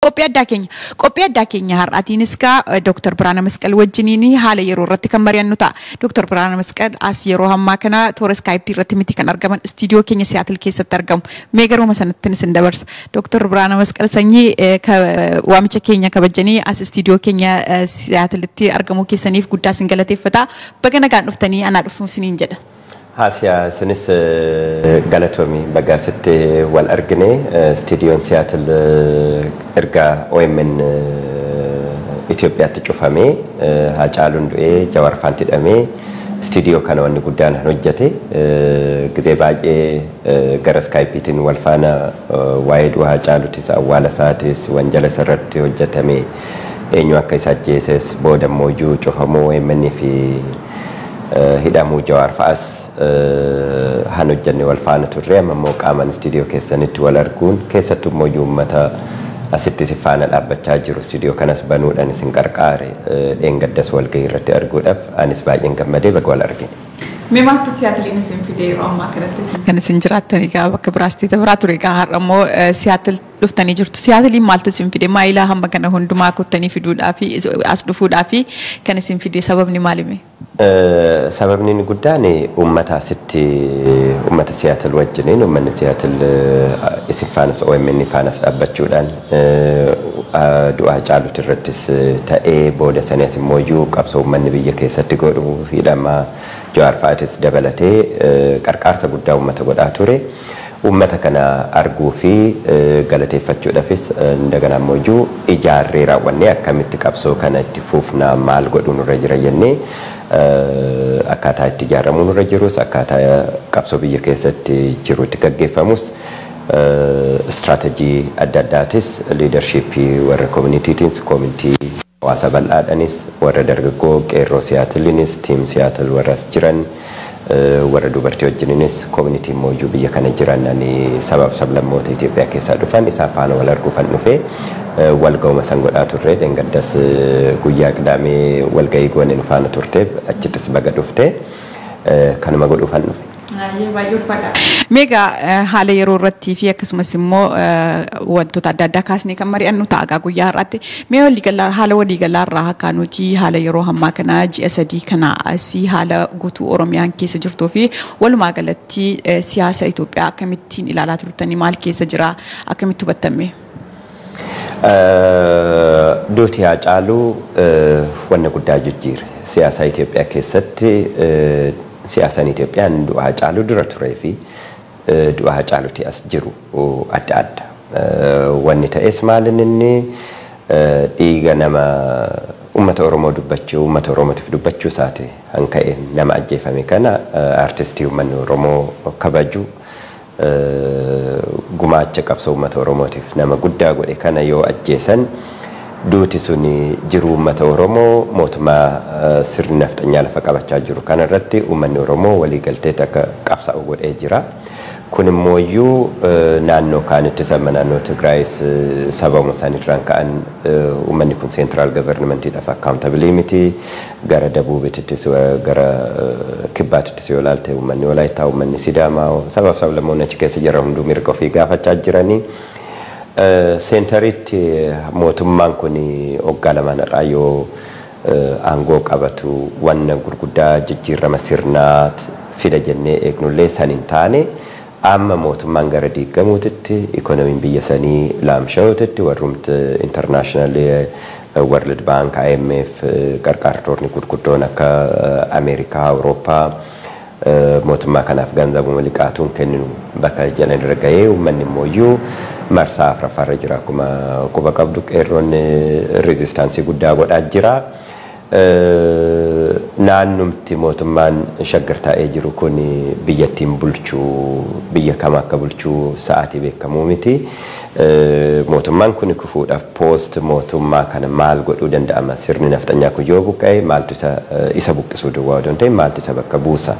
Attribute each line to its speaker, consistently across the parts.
Speaker 1: Qophii addaa keenya har'aatiinis Dr. Biraana Masqal wajjiniin haala yeroo irratti kan mari'annu ta'a. Dr. Biraana Masqal as yeroo ammaa kana toora Skype irratti miti kan argaman istiidiyoo keenya Seattle keessatti argamu. Mee garuma sanatti isin dabarsa. Dr. Biraana Masqal sanyii waamicha keenya kabajanii as istiidiyoo keenya Seattletti argamuu keessaniif guddaa isin galateeffata. Baga nagaan dhuftanii anaa dhufuuf isiniin jedha.
Speaker 2: Haasiyaa isinis galatoomii baga sitti wal argine istiidiyoon Seattle erga OMN Itoophiyaatti cufamee Haacaaluun du'ee Jawaar Faanti hidhamee istiidiyoo kana wanni guddaan hojjete gizee baay'ee gara Skypeetiin wal faana waa'ee du'a Haacaaluutis awwaala isaatis wanjala isarratti hojjetame eenyu akka isa ajjeeses booda immoo cufamuu OMN fi hidhamuu Jawaar fa'as hanojjanne wal faana turre ammoo qaaman istiidiyoo keessanitti wal arguun keessattuu immoo uummata asitti si faana dhaabbachaa jiru istiidiyoo kanas banuudhaan isin qarqaare dheengaddas wal gahii irratti arguudhaaf anis baay'een gammadee baga wal argine.
Speaker 1: Mee maaltu Seattle isin fidee yeroo ammaa kanatti kan isin jiraattan egaa bakka biraatti biraa ture egaa har'a immoo Seattle dhuftanii jirtu. Seattle maaltu isin fidee maayilaa hamma kana hundumaa kuttanii fiduudhaa fi as dhufuudhaa fi kan isin fidee sababni maalimi?
Speaker 2: Sababni guddaan uummata asitti uummata Seattle wajjiniin uummanni Seattle isin faanas OMN faanas dhaabbachuudhaan du'a Haacaaluu irrattis ta'ee booda saniis immoo qabsoo uummanni biyya keessatti godhu hidhama Jawaar fa'aatis dabalatee qarqaarsa guddaa uummata godhaa ture. Uummata kana arguu fi galateeffachuudhaafis ndagana immoo ijaarree raawwannee akkamitti qabsoo kana itti fuufnaa maal godhuu nurra jira jennee akkaataa itti ijaaramuu nurra jirus akkaataa qabsoo biyya keessatti jirutti gaggeeffamus strateejii adda addaatis leadershipii warra communitytiins community hawaasa bal'aadhanis warra dargaggoo qeerroo Seattleinis team Seattle warra as jiran warra dubartii wajjininis community immoo biyya kana jiran sabab sablammoota Itoophiyaa keessaa dhufan isaan faana wal arguufan dhufee wal ga'uma san godhaa turre dheengaddas guyyaa Qidaamee wal ga'ii gooneen faana turte achittis baga dhufte kanuma godhuufan dhufe.
Speaker 1: Mega haala yeroo irratti fi akkasumas immoo wantoota adda addaa kaasnee kan mari'annu ta'a guyyaa har'aatti mee haala waliigalaa irraa akka nuti haala yeroo ammaa kana ji'a sadii kana asii haala guutuu Oromiyaan keessa jirtuu fi walumaa galatti siyaasa Itoophiyaa akkamittiin ilaalaa turtanii maal keessa jira akkamitti hubattame?
Speaker 2: Duuti Haacaaluu wanna guddaa jijjiire siyaasa Itoophiyaa keessatti siyaasaan Itoophiyaan du'a Haacaaluu dura turee fi du'a Haacaaluutti as jiru adda adda. Wanni ta'es maalin inni dhiiga nama uummata Oromoo dubbachuu uummata Oromootiif dubbachuu isaati hanka'e nama ajjeefame kana artistii uummanni Oromoo kabaju gumaacha qabsoo uummata Oromootiif nama guddaa godhe kana yoo ajjeesan duuti suni jiru uummata Oromoo mootummaa sirni nafxanyaa lafa qabachaa jiru kana irratti uummanni Oromoo waliigaltee akka qabsaa'u godhee jira. Kun immoo naannoo kaanitti sama naannoo Tigraayis sababuma isaaniirraan ka'an uummanni kun central governmentiidhaaf accountability miti gara dabuubittis gara kibbaatittis yoo ilaalte uummanni Walaayittaa uummanni Sidaamaa sabab sablammoonni achi keessa jiran hunduu mirga ofii gaafachaa jiranii. Seentaritti mootummaan kun waggaa lamaan irraa yoo aangoo qabatu wanna gurguddaa jijjiirama sirnaat fida jennee eegnullee san hin taane amma mootummaan gara diigamuutitti ikonomiin biyya sanii laamsha'uutitti warrumti international World Bank IMF qarqaartoonni gurguddoon akka Ameerikaa Awurooppaa mootummaa kanaaf ganzabuma liqaatuun kenninu bakka jalan irra ga'ee uummanni immoo marsaa afraffaarra jira akkuma quba qabdu qeerroon reezistaansii guddaa godhaa jira. Naannumti mootummaan shaggar taa'ee jiru kun biyyattiin bulchuu biyya kam akka bulchuu sa'aatii beekamuu miti. Mootummaan kun kufuudhaaf poost mootummaa kana maal godhuu danda'ama sirni nafxanyaa kun yoo buqqa'e maaltu isa buqqisuu duwwaa odoo hin ta'in maaltu isa bakka buusa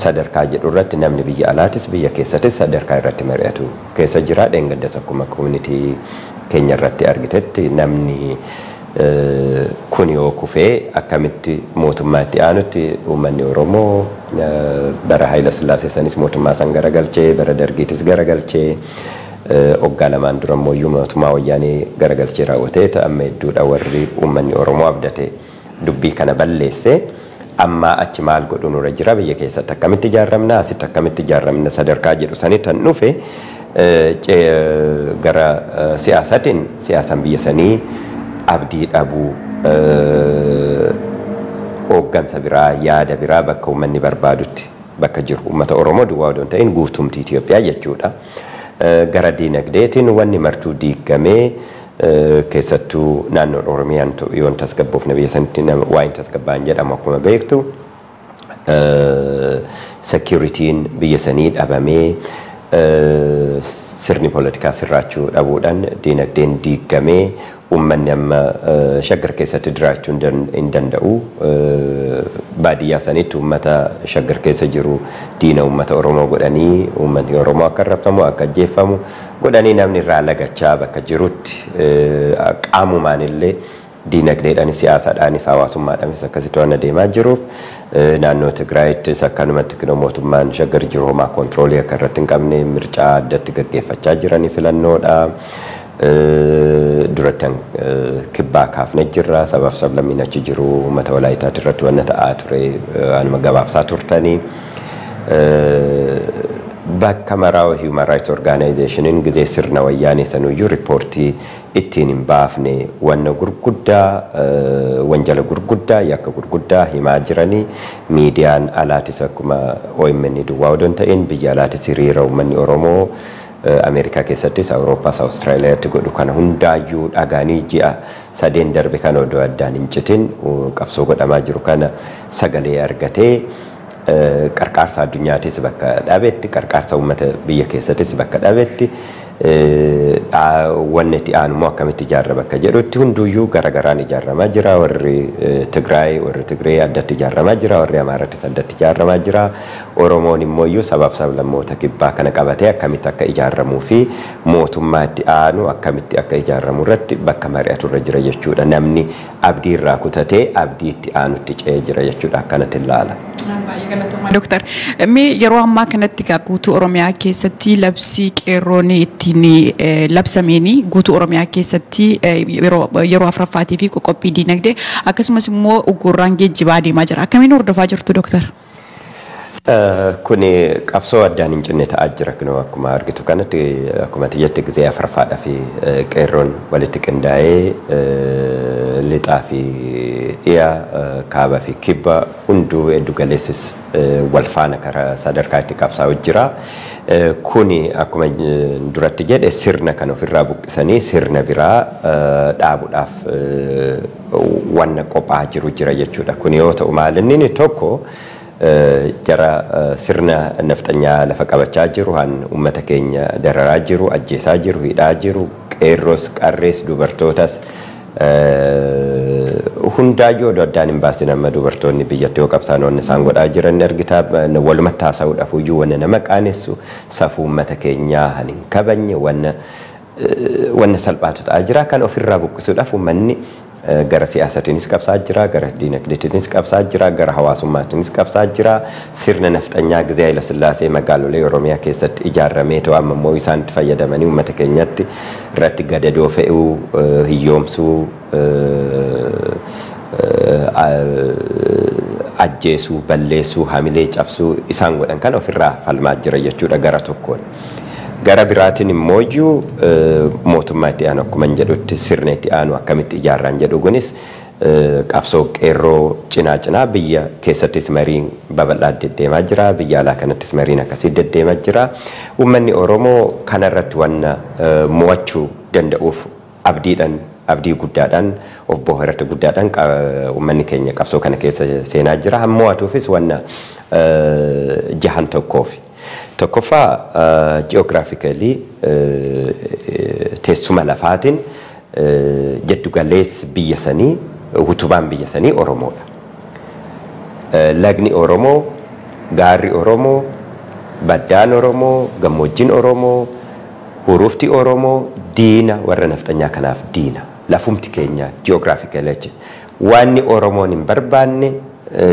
Speaker 2: sadarkaa jedhu irratti namni biyya alaatis biyya keessattis sadarkaa irratti mari'atu keessa jira dheengaddas akkuma community keenya irratti argitetti namni kun yoo kufee akkamitti mootummaa itti aanutti uummanni Oromoo bara Haayila Sillaasee sanis mootummaa san garagalchee bara Dargiitis garagalchee oggalamaan dura mooyyuu mootummaa wayyaanee garagalchee raawwatee amma hedduudha warri uummanni Oromoo abdatee dubbii kana balleessee amma achi maal godhu nurra jira biyya keessatti akkamitti ijaarramna asitti akkamitti ijaarramna sadarkaa jedhu sanii tan dhufe gara siyaasatiin siyaasan biyya sanii abdii dhabuu hooggansa biraa yaada biraa bakka uummanni barbaadutti bakka jiru uummata Oromoo duwwaa odoo hin ta'in guutumti Itoophiyaa jechuudha. Gara diinagdeetiin wanni martuu diigamee keessattuu naannoo Oromiyaan yoon tasgabboofne biyya sanitti waan tasgabbaan jedhamu akkuma beektu security'n biyya sanii dhabamee sirni politikaa sirraachuu dhabuudhaan diinagdeen diigamee uummanni amma shaggar keessatti jiraachuu hin danda'u baadiyyaa sanitti uummata shaggar keessa jiru diina uummata Oromoo godhanii uummanni Oromoo akka rafamu akka ajjeefamu godhanii namni irraa lagachaa bakka jirutti qaamumaan illee diinagdeedhaan siyaasaadhaanis hawaasummaadhaanis akkasitti waan adeemaa jiruuf naannoo Tigraayittis akkanumatti kinoo mootummaan shaggar jiru homaa koontiroolii akka irratti hin qabne mircaa addatti gaggeeffachaa jiranii filannoodha. Duratan kibbaa kaafne jirra sabab sablammiin achi jiru uummata Walaayitaa irratti wanna ta'aa ture anuma gabaabsaa turtanii bakka maraawa Human Rights Organizationin gizee sirna wayyaanee sanuyyuu riippoortii ittiin hin baafne wanna gurguddaa wanjala gurguddaa yakka gurguddaa himaa jiranii miidiyaan alaatis akkuma OMN duwwaa odoo hin ta'in biyya alaatis hiriira uummanni Oromoo Amerikaa keessattis Awuroopaas Awustiraaliyaatti godhu kana hundaayyuu dhagaanii ji'a sadeen darbe kana odoo addaan hin citin qabsoo godhamaa jiru kana sagalee argatee qarqaarsa addunyaattis bakka dhabetti qarqaarsa uummata biyya keessattis bakka dhabetti wanni itti aanumoo akkamitti ijaarra bakka jedhutti hunduyyuu garagaraan ijaaramaa jira warri Tigraay warri Tigree addatti ijaaramaa jira warri Amaarattis addatti ijaaramaa jira Oromoon immooyyuu sabab sablammoota kibbaa kana qabatee akkamitti akka ijaaramuu fi mootummaa itti aanu akkamitti akka ijaaramu irratti bakka mari'atu irra jira jechuudha namni abdii irraa kutatee abdii itti aanutti ce'ee jira jechuudha akkanatti ilaala.
Speaker 1: Doktor, yeroo ammaa kanatti guutuu Oromiyaa keessatti labsii qeerroon ittiin labsameeni guutuu Oromiyaa keessatti yeroo afuraffaatii fi qophii diinagdee akkasumas immoo uggurraan geejjibaa adeemaa jira. Akkamiin hordofaa jirtu Doktor?
Speaker 2: Kuni qabsoo addaan hin cinne ta'aa jira kunoo akkuma argitu kanatti akkuma tiyyatti gizee afuraffaadhaa fi qeerroon walitti qindaa'ee lixaa fi dhiya kaabaa fi kibba hunduu hedduu galeessis wal faana karaa sadarkaa itti qabsaa'u jira. Kuni akkuma duratti jedhe sirna kan ofirraa buqqisanii sirna biraa dhaabuudhaaf wanna qophaa jiru jira jechuudha. Kun yoo ta'u maalinni tokko jara sirna naftanyaa lafa qabachaa jiru han ummata keenya dararaa jiru ajjeesaa jiru hidhaa jiru qeerroos qarrees dubartootas hundaayyoo addaan hin baasin amma dubartoonni biyyatti yoo qabsaan wanna isaan godhaa jiran argitaa walumatti haasa'uudhaaf iyyuu wanna nama qaanessu safuu ummata keenyaa han hin kabanye wanna salphaatu ta'aa jira kan ofirraa buqqisuudhaaf ummanni gara siyaasatiinis qabsaa jira gara diinagdeetiinis qabsaa jira gara hawaasummaatiinis qabsaa jira sirna naftanyaa gizee Hayila Sillaasee magaalolee Oromiyaa keessatti ijaarramee ta'u amma immoo isaan itti fayyadamanii uummata keenyatti irratti gadadoo fe'uu hiyyoomsuu ajjeesuu balleessuu hamilee cabsuu isaan godhan kan ofirraa falmaa jira jechuudha gara tokkoon. Gara biraatiin immooyyuu mootummaa itti aanu akkuma jedhutti sirna itti aanu akkamitti ijaarraan jedhu kunis qabsoo qeerroo cinaa biyya keessattis mariin babal'aa deddeemaa jira biyya alaa kanattis mariin akkasii deddeemaa jira uummanni Oromoo kanarratti wanna mo'achuu danda'uuf abdii guddaadhaan of bohaartii guddaadhaan uummanni keenya qabsoo kana keessa seenaa jira hammo'atuufis wanna jahan tokkoofi. Tokkoffaa geographically teessuma lafaatiin jiddugaleessi biyya sanii utubaan biyya sanii Oromoodha. Lagni Oromoo, gaarri Oromoo, baddaan Oromoo, gammoojjiin Oromoo, huruufti Oromoo diina warra naftanyaa kanaaf diina. Lafumti keenya geographically wanni Oromoon hin barbaanne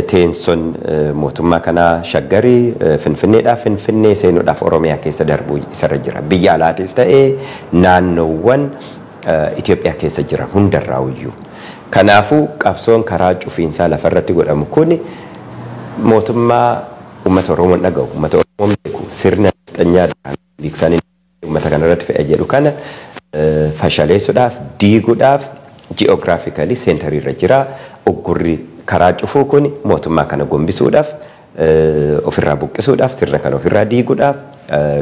Speaker 2: teenson mootummaa kana shaggarii finfinneedhaaf finfinnee seenuudhaaf Oromiyaa keessa darbuu isarra jira. Biyya alaatis ta'ee naannoowwan Itoophiyaa keessa jira hundarraa iyyuu. Kanaafuu qabsoon karaa cufiinsaa lafarratti godhamu kun mootummaa uummata Oromoon dhaga'u, uummata Oromoon beeku, sirna xanyaadhaan biiksanii uummata kanarratti fe'ee jedhu kana fashaleessuudhaaf, diiguudhaaf ji'oogiraafikaalii seentariirra jira. Uggurri karaa cufuu kun mootummaa kana gombisuudhaaf, ofirraa buqqisuudhaaf, sirna kana ofirraa diiguudhaaf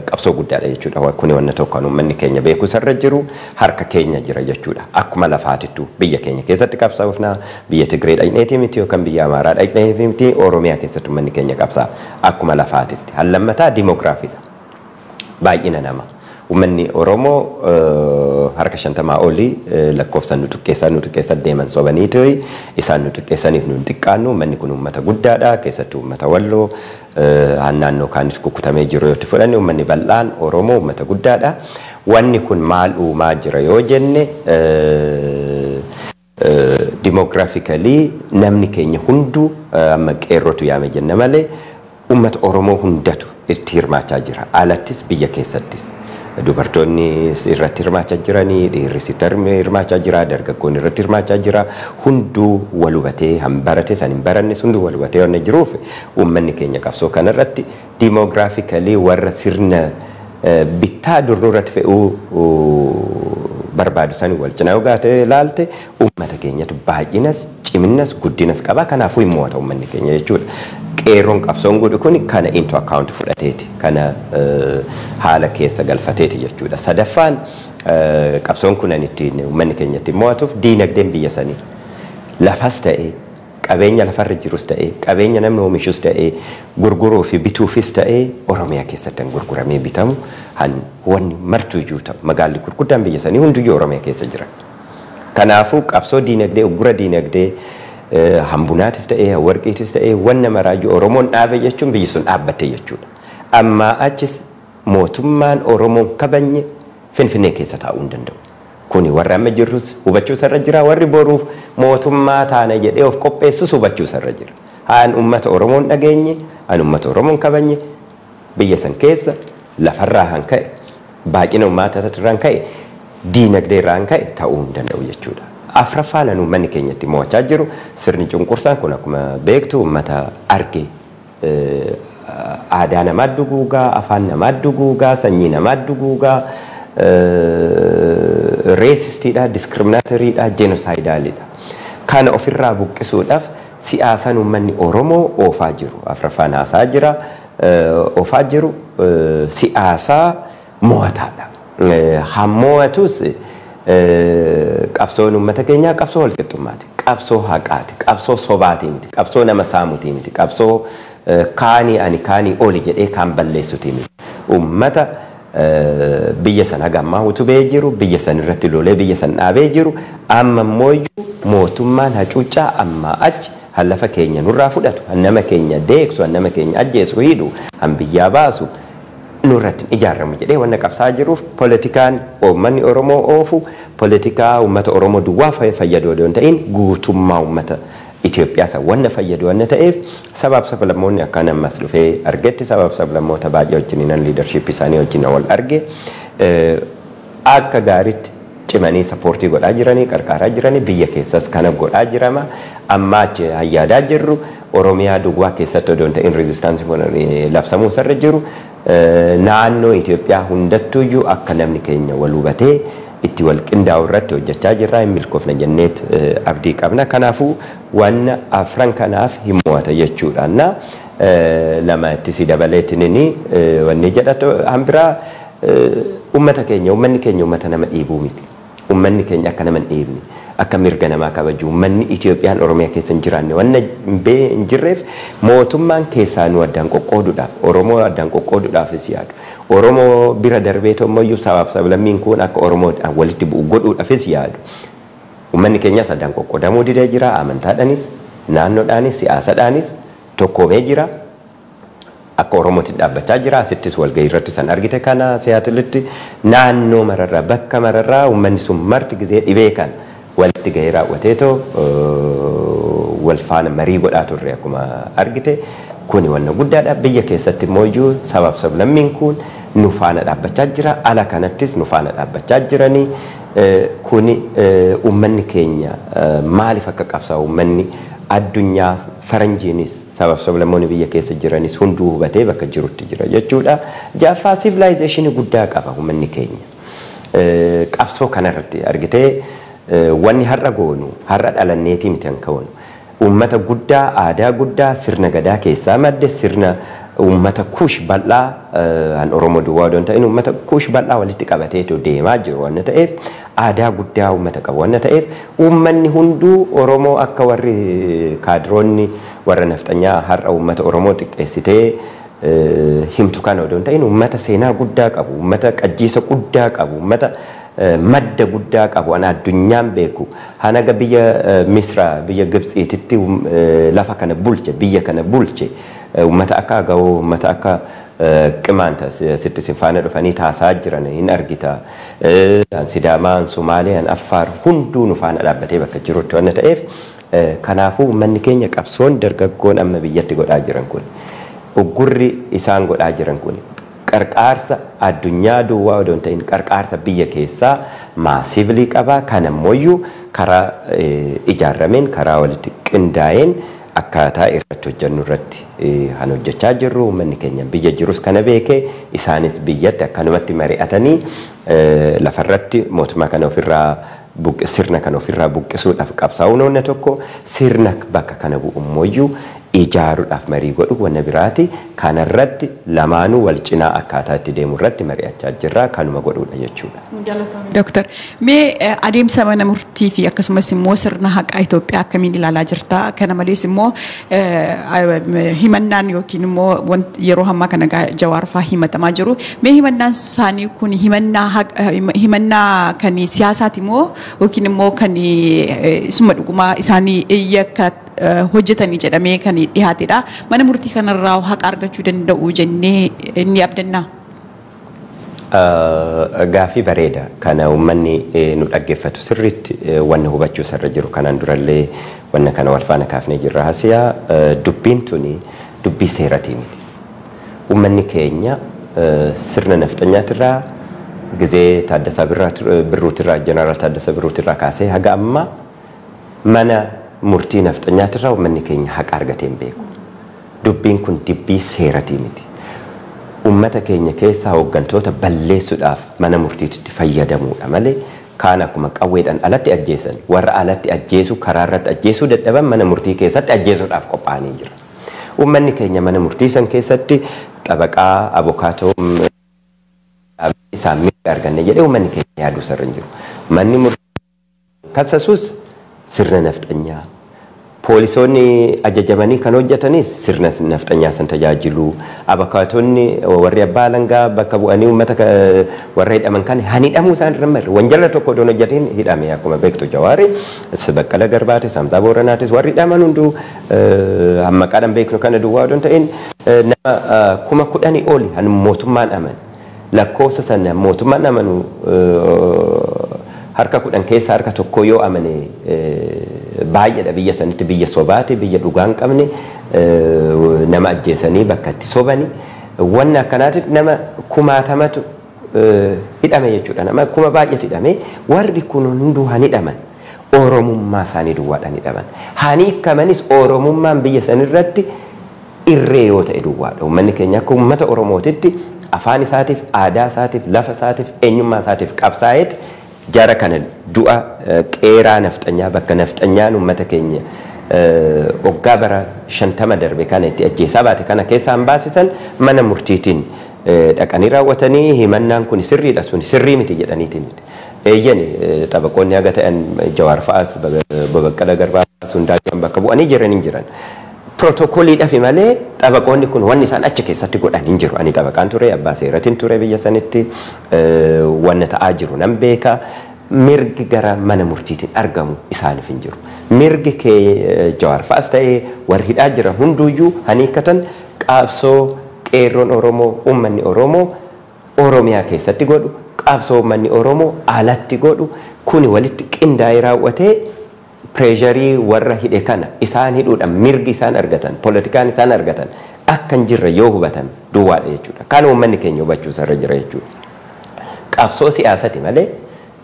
Speaker 2: qabsoo guddaadha jechuudha. Kuni wanna tokko uummanni keenya beeku isarra jiru harka keenya jira jechuudha. Akkuma lafaatittu biyya keenya keessatti qabsaa'uufna biyya Tigree dhaqneetii miti yookaan biyya Amaaraa dhaqneetii miti Oromiyaa keessatti uummanni keenya qabsaa akkuma lafaatitti. Hallammataa diimogiraafiidha. Baay'ina nama. Uummanni Oromoo harka 50 olii lakkoofsan nu xiqqeessan deeman sobaniitu isaan nu xiqqeessaniif nu xiqqaannu. Uummanni kun uummata guddaadha, keessattuu uummata Walloo naannoo kaanitti kukkutamee jiru yoo fudhanne uummanni bal'aan Oromoo uummata guddaadha. Wanni kun maal uumaa jira yoo jenne demograpically namni keenya hunduu amma qeerrotu yaame jenna malee uummata Oromoo hundatu itti hirmaachaa jira. Alattis biyya keessattis. Dubartoonni irratti hirmaachaa jiranii, dhiirris hirmaachaa jira, dargaggoonni irratti hirmaachaa jira. Hunduu wal hubatee hambarate san hin barannes hunduu wal hubatee waan jiruuf uummanni keenya qabsoo kanarratti demograpically warra sirna bittaa durduratti fe'uu barbaadu sanii wal cinaa yogaate ilaalte uummata keenyatu baay'inas ciminas guddinas qaba. Kanaafuu hin mo'ata uummanni keenya jechuudha. Qeerroon qabsoon godhu kun kana into account fudhateeti, kana haala keessa galfateeti jechuudha. Sadaffaan qabsoon kun ittiin uummanni keenya ittiin mo'atuuf diinagdeen biyya sanii lafas ta'ee qabeenya lafarra jirus ta'ee qabeenya namni oomishus ta'ee gurguruu fi bituufis ta'ee Oromiyaa keessatti gurguramee bitamu wanni martuu iyyuu ta'u magaalli gurguddaan biyya sanii hunduyyuu Oromiyaa keessa jira. Kanaafuu qabsoo diinagdee uggura diinagdee hambunaatis ta'ee warqiitis ta'ee wanna maraayyu Oromoon dhaabe jechuun biyyi sun dhaabbatte jechuudha. Amma achis mootummaan Oromoon kabanye Finfinnee keessa taa'uu hin danda'u. Kuni warra amma jirrus hubachuu isarra jira, warri boruuf mootummaa taana jedhee of qopheessus hubachuu isarra jira. Haan uummata Oromoon dhageenye, haan uummata Oromoon kabanye biyya san keessa lafarraa han ka'e, baay'ina uummata irraan ka'e, diinagdee irraan ka'e ta'uu hin danda'u jechuudha. Afraffaan uummanni keenyatti mo'achaa jiru sirni cunqursaan kun akkuma beektu uummata arge aadaa namaa duguugaa, afaan namaa duguugaa, sanyii namaa duguugaa, reesistiidha, diskiriminaatoriidha, jenosaayidaalidha. Kana ofirraa buqqisuudhaaf siyaasaan uummanni Oromoo oofaa jiru. Afraffaan haasaa jira, oofaa jiru siyaasaa mo'ataadha. Hammo'atus qabsoon uummata keenyaa qabsoo walqixxummaati, qabsoo haqaati, qabsoo sobaatii miti, qabsoo nama saamutii miti, qabsoo kaanii ani kaanii oli jedhee kaan balleessutii miti. Uummata biyya san hagammaa utubee jiru, biyya san irratti lolee biyya san dhaabee jiru, amma mooyyuu mootummaan hacuuccaa amma achi hallafa keenya nurraa fudhatu, nama keenya deeksu, nama keenya ajjeesu hidhu, biyyaa baasu nurratti ijaaramu jedhee wanna qabsaa jiruuf politikaan uummanni Oromoo oofu politikaa uummata Oromoo duwwaa fayyadu odoo hin ta'in guutummaa uummata Itoophiyaa san wanna fayyadu wanna ta'eef sabaaf sablammoonni akkaan ammas dhufee argetti sabaaf sablammoota baay'ee wajjiniin leadership isaanii wajjin wal arge akka gaariitti cimanii sappoortii godhaa jiranii qarqaaraa jiranii biyya keessas kana godhaa jirama amma achi hayyaadaa jirru Oromiyaa duwwaa keessatti odoo hin ta'in rezistaansiin labsamuu sarra jiru naannoo Itoophiyaa hundattuyyuu akka namni keenya wal hubatee itti wal qindaa'u irratti hojjechaa jirra hin milkoofna jenneet abdii qabna. Kanaafuu wanna afran kanaaf hin mo'ata jechuudha. Lama itti si dabaleetinini wanni jedhatu hambiraa uummata keenya uummata nama dhiibuu miti. Uummanni keenya akka nama hin dhiibne akka mirga namaa kabaju uummanni Itoophiyaan Oromiyaa keessa hin jiraanne wanna hin jirreef mootummaan keessaa nu addaan qoqqooduudhaaf Oromoo addaan qoqqooduudhaafis yaadu. Oromoo bira darbee tommoyyuu sabaaf sablammiin kun akka Oromoo walitti bu'u godhuudhaafis yaadu. Uummanni keenyas addaan qoqqoodamuu didee jira amantaadhaanis naannoodhaanis siyaasadhaanis tokkoomee jira. Akka Oromootti dhaabbachaa jira asittis walgahii irratti san argite kana siyaatilitti naannoo mararraa bakka mararraa uummanni sun marti gizee dhibee kan walitti gahee raawwateetoo wal faana marii godhaa turre akkuma argite kuni wanna guddaadha biyya keessatti mooyyuu sablammiin kun nu faana dhaabbachaa jira ala kanattis nu faana dhaabbachaa jiranii kuni ummanni keenya maaliif akka qabsaa ummanni addunyaa faranjiinis sablammoonni biyya keessa jiranis hunduu hubatee bakka jirutti jira jechuudha jaaffaa civilization guddaa qaba ummanni keenya qabsoo kanarratti argitee wanni har'a goonu har'a dhalanneetii miti kan ka'uun ummata guddaa aadaa guddaa sirna gadaa keessaa madde sirna ummata kuush bal'aa an oromoo duwwaa doon ta'in ummata kuush bal'aa walitti qabateetu deemaa jiru waan ta'eef aadaa guddaa ummata qabu waan ta'eef ummanni hunduu oromoo akka warri kaadiroonni warra nafxanyaa har'a ummata oromoo xiqqeessitee himtu kana odoon ta'in ummata seenaa guddaa qabu ummata qajjiisa guddaa qabu ummata madda guddaa qabu an addunyaan beeku hanaga biyya misra biyya gibxiititti lafa kana bulche biyya kana bulche ummata akka ga'oo ummata akka qimaanta sitti sinfaana dhufanii taasaa jiran hin argita sidaamaan somaaliyaan affaar hunduu nu faana dhaabbatee bakka jirutti waan ta'eef kanaafuu manni keenya qabsoon dargaggoon amma biyyatti godhaa jiran kun uggurri isaan godhaa jiran kun qarqaarsa addunyaa duwwaa odoon ta'in qarqaarsa biyya keessaa maasiivlii qabaa kan ammoo karaa ijaarrameen karaa walitti qindaa'een akkaataa irratti hojjennu irratti han hojjechaa jirru manni keenya biyya jirus kana beekee isaanis biyyatti akkanumatti mari'atanii lafarratti mootummaa kana ofirraa sirna kana ofirraa buqqisuudhaaf qabsaa'uun onna tokko sirna bakka kana bu'ummoo ijaaruudhaaf marii godhu wanna biraati kanarratti lamaanuu wal cinaa akkaataa itti deemu irratti mari'achaa jirra kanuma godhuudha jechuudha.
Speaker 1: Doktor mee adeemsa mana murtii fi akkasumas immoo sirna haqaa Itoophiyaa akkamiin ilaalaa jirta kana malees immoo himannaan yookiin immoo yeroo ammaa kana Jawaar fa'aa himatamaa jiru mee himannaan isaanii kun himannaa kan siyaasaati immoo yookiin immoo kan isuma dhugumaa isaanii yakka hojjetanii jedhamee kan dhiyaatedha mana murtii kanarraa haqa argachuu danda'u jennee ni abdanna.
Speaker 2: Gaafii bareeda kana uummanni nu dhaggeeffatu sirriitti wanna hubachuu sarra jiru kanaan durallee wanna kana wal faana kaafnee jirra hasiyaa dubbiin tuni dubbii seeratii miti. Uummanni keenya sirna nafxanyaatirraa gizee Taaddasaa Birruutirraa Jeneraal Taaddasaa Birruutirraa kaasee haga amma mana murtii nafxanyaatirraa uummanni keenya haqa argatee hin beeku. Dubbiin kun dubbii seeratii miti. Uummata keenya keessaa hooggantoota balleessuudhaaf mana murtiitti fayyadamuudha malee kaan akkuma qawweedhaan alatti ajjeesan warra alatti ajjeesu karaa irratti ajjeesuu dadhaban mana murtii keessatti ajjeesuudhaaf qophaa'anii jira. Uummanni keenya mana murtii san keessatti xabaqaa abokaatoo isaan mirga arganne jedhee uummanni keenya yaaduu sarra hin jiru. Manni murtii kassasuus sirna nafxanyaa poolisoonni ajajamanii kan hojjetanis sirna nafxanyaa san tajaajiluu abokaatonni warri abbaa alangaa bakka bu'anii uummata warra hidhaman kan hidhamuu isaan irra marre wanjala tokko doon hojjetiin hidhame akkuma beektu Jawaari Baqqala Garbaatis Hamzaa Booranaatis warri hidhaman hunduu hamma qaadhan beeknu kana duwwaa doon ta'in nama 10,000 oli han mootummaan aman lakkoofsa sana mootummaan amanu harka 10 keessa harka tokko yoo amane baay'eedha biyya sanitti biyya sobaate biyya dhugaan qabne nama ajjeesanii bakka itti sobani wanna akkanaati nama 10,000tu hidhame jechuudha nama 10,000 baay'eetu hidhame warri kun hunduu han hidhaman oromummaa isaanii duwwaadhaan hidhaman hani hiikamanis oromummaan biyya sanirratti irree yoo ta'e duwwaadha uummanni keenya akka uummata oromootitti afaan isaatiif aadaa isaatiif lafa isaatiif eenyummaa isaatiif qabsaa'eeti jara kana du'a qeeraa nafxanyaa bakka nafxanyaan uummata keenya oggaa bara 50 darbe kana itti ajjeesaa baate kana keessaan baasisan mana murtiitiin dhaqanii raawwatanii himannaan kun sirriidha sun sirrii miti jedhaniitiin miti. Eeyyani xabaqoonni haga ta'an Jawaar fa'aas Baqqala Garbaa hundaa'an bakka bu'anii jiranii jiran. Protokoliidhaaf malee xabaqoonni kun wanni isaan achi keessatti godhan hin jiru. Ani xabaqaan ture abbaa seeratiin ture biyya sanitti wanna ta'aa jiru nan beeka. Mirgi gara mana murtiitiin argamu isaaniif hin jiru. Mirgi kee Jawaar fa'aas ta'ee warri hidhaa jiran hunduuyyuu haniikkatan qaabsoo qeerroon Oromoo uummanni Oromoo Oromiyaa keessatti godhu qaabsoo uummanni Oromoo alatti godhu kuni walitti qindaa'ee raawwatee preesharii warra hidhe kana isaan hidhuudhaan mirgi isaan argatan poolitikaan isaan argatan akka hin jirre yoo hubatan duwwaadha jechuudha. Kan uummanni keenya hubachuu irra jira jechuudha. Qabsoo siyaasati malee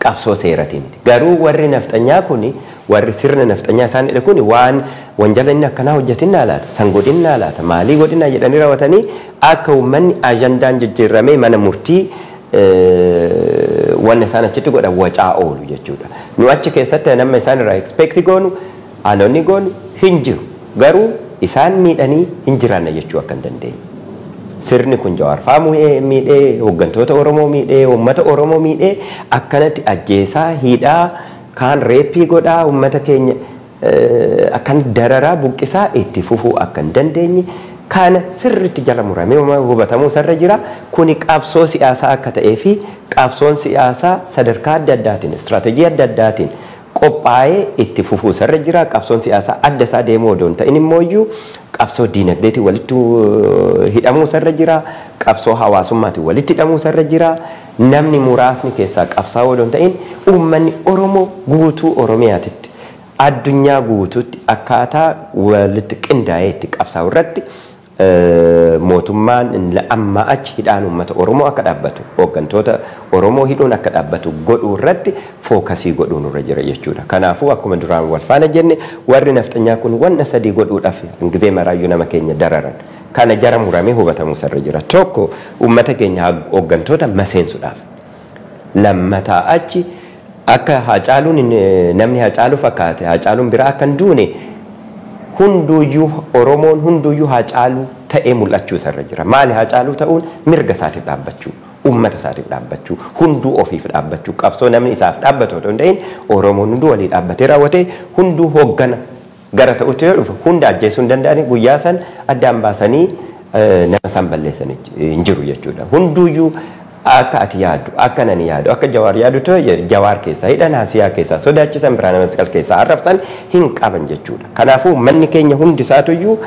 Speaker 2: qabsoo seerati miti. Garuu warri nafxanyaa kuni warri sirna nafxanyaa isaan hidhe kuni waan wanjala inni akkanaa hojjetinaa laata san godinaa laata maalii godinaa jedhanii raawwatanii akka uummanni ajandaan jijjiiramee mana murtii wanne isaan achitti godhan wacaa oolu jechuudha. Nu achi keessatti nama isaan irraa expect goonu aanonni goonu hin jiru. Garuu isaan miidhanii hin jiraanna jechuu akka hin dandeenye. Sirni kun Jawaar faa miidhee hooggantoota Oromoo miidhee uummata Oromoo miidhee akkanatti ajjeesaa hidhaa kaan reeppii godhaa uummata keenya akkan dararaa buqqisaa itti fufuu akka hin dandeenye kana sirriitti jala muramee hubatamuu sarra jira. Kuni qabsoo siyaasaa akka ta'ee fi qabsoon siyaasaa sadarkaa adda addaatiin istiraatejii adda addaatiin qophaa'ee itti fufuu sarra jira. Qabsoon siyaasaa adda isaa deemuu odoo hin ta'in immooyyuu qabsoo diinagdeetiin walitti hidhamuu sarra jira. Qabsoo hawaasummaatiin walitti hidhamuu sarra jira. Namni muraasni keessaa qabsaa odoo hin ta'in uummanni Oromoo guutuu Oromiyaatitti addunyaa guutuutti akkaataa walitti qindaa'ee itti qabsaa'u irratti mootummaan amma achi hidhaan uummata Oromoo akka dhaabbatu hooggantoota Oromoo hidhuun akka dhaabbatu godhuu irratti fookasii godhuun irra jira jechuudha. Kanaafuu akkuma duraan wal faana jenne warri nafxanyaa kun wanna sadii godhuudhaaf hangizee maraayyuu nama keenya dararan kana jara muramee hubatamuu sarra jira. Tokko uummata keenya hooggantoota maseensuudhaaf lammataa achi akka Haacaaluun namni Haacaaluu fakkaate Haacaaluun biraa akka hin duune hunduyyuu Oromoon hunduyyuu Haacaaluu ta'ee mul'achuu sarra jira. Maali Haacaaluu ta'uun mirga isaatiif dhaabbachuu uummata isaatiif dhaabbachuu hunduu ofiif dhaabbachuu qabsoo namni isaaf dhaabbatu otoo hin ta'in Oromoon hunduu walii dhaabbatee raawwatee hunduu hooggana gara ta'utti yoo dhufu hunda ajjeesuu hin danda'anii guyyaa san addaan baasanii nama san balleessanii hin jiru jechuudha. Hunduyyuu akka ati yaadu akka nani yaadu akka Jawaar yaadu ta'e Jawaar keessaa hidhan Asiyaa keessaa sodaachisan Biraana Masqal keessaa arrabsan hin qaban jechuudha. Kanaafuu manni keenya hundi isaatuyyuu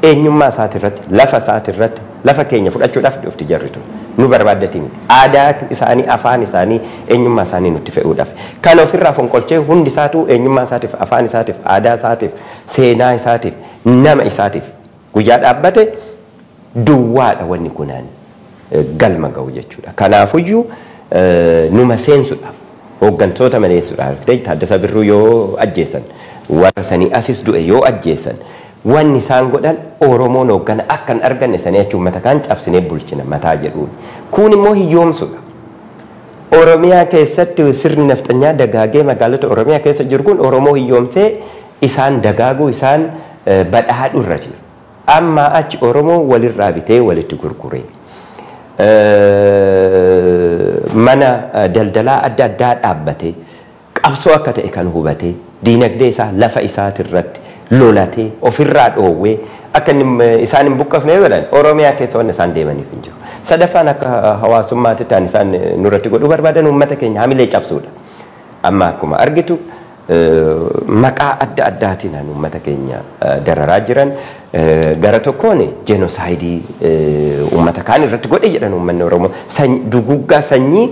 Speaker 2: eenyummaa isaati irratti lafa isaati irratti lafa keenya fudhachuudhaaf dhufti jarritu nu barbaaddatiin aadaa isaanii afaan isaanii eenyummaa isaanii nutti fe'uudhaaf kan ofirraa fonqolchee hundi isaatu eenyummaa isaatiif afaan isaatiif aadaa isaatiif seenaa isaatiif nama isaatiif guyyaa dhaabbate duwwaadha wanni kunaan galma ga'u jechuudha. Kanaafuyyuu numa seensuudhaaf hooggantoota maleessuudhaaf Taaddasaa Birruu yoo ajjeessan warra sanii asis du'e yoo ajjeessan wanni isaan godhan Oromoon hooggana akka hin arganne sanii achi uummata kaan cabsinee bulchina mataa jedhuun. Kun immoo hiyyoomsudha. Oromiyaa keessatti sirni nafxanyaa dagaagee magaalota Oromiyaa keessa jiru kun Oromoo hiyyoomsee isaan dagaaguu isaan badhaadhu irra jira. Amma achi Oromoo walirraa bitee walitti gurguree. Mana daldalaa adda addaa dhaabbatee qabsoo akka ta'e kan hubatee diinagdee isaa lafa isaatirratti lolatee ofirraa dhoowwee akka isaan hin buqqafne godhan Oromiyaa keessa waan isaan deemaniif hin jiru. Sadaffaan akka hawaasummaatti ta'an isaan nurratti godhuu barbaadan uummata keenya hamilee cabsuudha. Amma akkuma argitu maqaa adda addaatiin uummata keenya dararaa jiran gara tokkoon jenosaayidii uummata kaan irratti godhe jedhan uummanni Oromoo duguggaa sanyii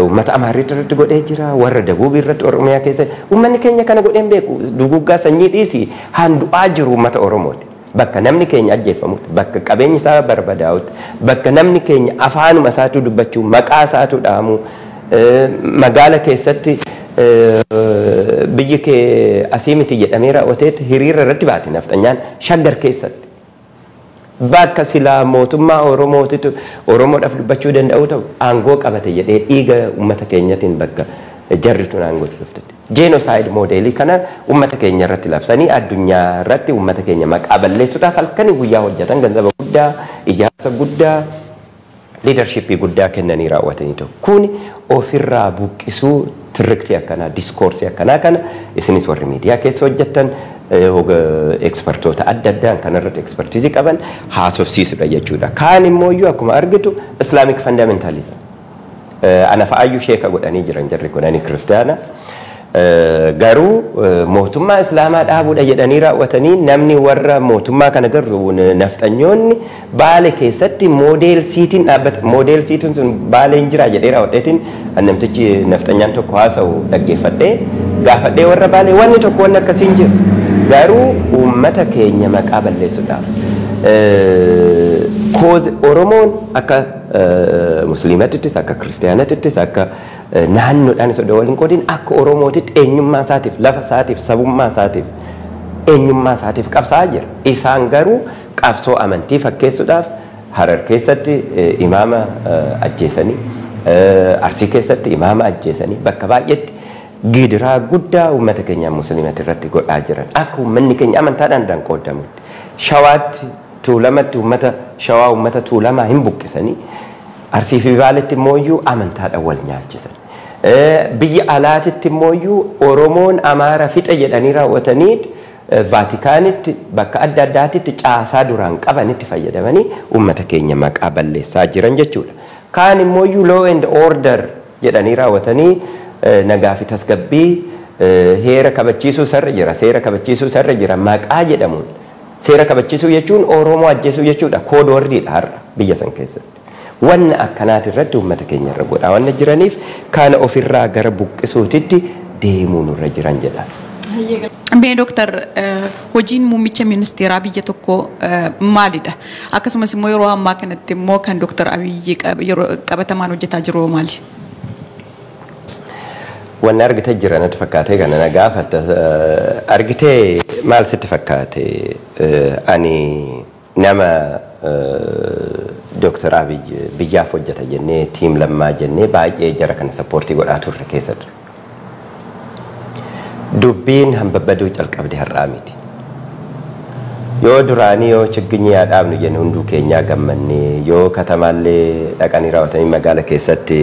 Speaker 2: uummata Amaaritti irratti godhee jira warra Dabuubii irratti Oromiyaa keessa uummanni keenya kana godheen beeku duguggaa sanyii dhiisi handu'aa jiru uummata Oromooti. Bakka namni keenya ajjeefamutti bakka qabeenyi isaa barbadaa'utti bakka namni keenya afaanuma isaatu dubbachuu maqaa isaatu dhaamu magaala keessatti biyyi kee asii miti jedhamee raawwateetti hiriira irratti baate nafxanyaan Shaggar keessatti bakka silaa mootummaa Oromootitu Oromoodhaaf dubbachuu danda'u ta'u aangoo qabate jedhee dhiiga uummata keenyatiin bakka jarrituun aangoo dhuftetti. Jenosaayid moodeelii kana uummata keenya irratti labsanii addunyaa irratti uummata keenya maqaa balleessuudhaaf halkanii guyyaa hojjetan ganzaba guddaa ijaarsa guddaa liidarshippii guddaa kennanii raawwatanii ta'u. Kun ofirraa buqqisuu tirriktii akkanaa diskoorsii akkanaa kana isinis warri miidiyaa keessa hojjettan ekspertoota adda addaan kanarratti ekspertiizii qaban haasofsiisudha jechuudha. Kaan immoo iyyuu akkuma argitu Islaamic fundamentalism ana fa'aayyuu sheeka godhanii jiran jarri godhanii kiristaana. Garuu mootummaa Islaamaa dhaabuudha jedhanii raawwatanii namni warra mootummaa kana garuu nafxanyoonni Baale keessatti moodeel siitiin dhaabbata. Moodeel siitiin sun Baaleen jira jedhee raawwateetiin namtichi nafxanyaan tokko haasa'u dhaggeeffadhee gaafadhee warra baalee wanni tokko wanni akkasii hin jiru. Garuu uummata keenya maqaa balleessuudhaaf Oromoon akka musliimatittis akka kiristaanatittis akka naannoodhaan isa waliin qoodiin akka Oromootitti eenyummaa isaatiif lafa isaatiif sabummaa isaatiif eenyummaa isaatiif qabsaa'aa jira. Isaan garuu qabsoo amantii fakkeessuudhaaf Harar keessatti imaama ajjeesanii Arsii keessatti imaama ajjeesanii bakka baay'eetti gidiraa guddaa uummata keenya musliimatti irratti godhaa jiran akka uummanni keenya amantaadhaan qoodamutti Shawaatti Tuulamatti uummata Shawaa uummata Tuulamaa hin buqqisanii Arsii fi Baaleetti immoo amantaadhaan wal nyaachisan. Biyya alaatitti immoo Oromoon Amaara fixa jedhanii raawwatanii Vaatikaanitti bakka adda addaatitti caasaa duraan qabanitti fayyadamanii uummata keenya maqaa balleessaa jiran jechuudha. Kaan immoo law and order jedhanii raawwatanii nagaa fi tasgabbii heera kabachiisuu sarra jira seera kabachiisuu sarra jira maqaa jedhamuun seera kabachiisuu jechuun Oromoo ajjeesuu jechuudha koodordiidha har'a biyya san keessatti. Wanna akkanaati irratti uummata keenya irra godhaa wanna jiraniif kana ofirraa gara buqqisuutitti deemuu nurra jiran jedha.
Speaker 1: Mee Dooktar hojiin muummicha ministeeraa biyya tokkoo maalidha? Akkasumas immoo yeroo ammaa kanatti immoo kan Dooktar Abiyyi qabatamaan hojjetaa jiru maali?
Speaker 2: Wanni argitee jira natti fakkaatee kana na gaafatta argitee maal sitti fakkaate ani nama Dooktar Abiyyi biyyaaf hojjeta jennee tiim lammaa jennee baay'ee jara kana sappoortii godhaa turre keessatti. Dubbiin hambabaduu calqabde har'aa miti. Yoo duraanii yoo chigginyi dhaabnu jennu hunduu keenyaa gammannee yoo katamaallee dhaqanii raawwatanii magaala keessatti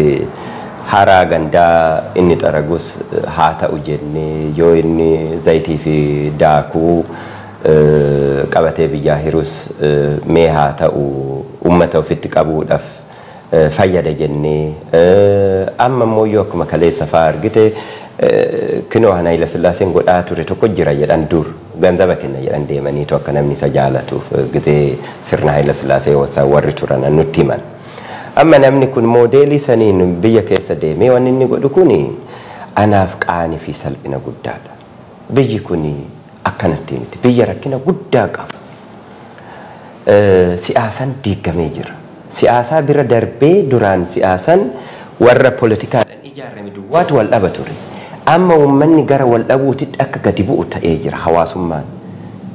Speaker 2: haraa gandaa inni xaragus haa ta'u jennee yoo inni zayitii fi daakuu qabatee biyyaa hirus mee haa ta'u uummata ofitti qabuudhaaf fayyada jennee amma immoo yoo akkuma kaleessa fa'aa argite kinoo Haayile Sillaaseen godhaa ture tokko jira jedhan dur ganzaba kenna jedhan deemaniitu akka namni isa jaalatuuf gizee sirna Haayile Sillaasee warri turan nutti himan. Amma namni kun moodeelii saniin biyya keessa deemee waan inni godhu kun anaaf qaanii fi salphina guddaadha. Biyyi kun akkanatti miti biyya rakkina guddaa qabu. Siyaasan diigamee jira. Siyaasaa bira darbee duraan siyaasan warra poolitikaadhaan ijaarame duwwaatu wal dhaba ture. Amma uummanni gara wal dhabuutitti akka gadi bu'u ta'ee jira hawaasummaan.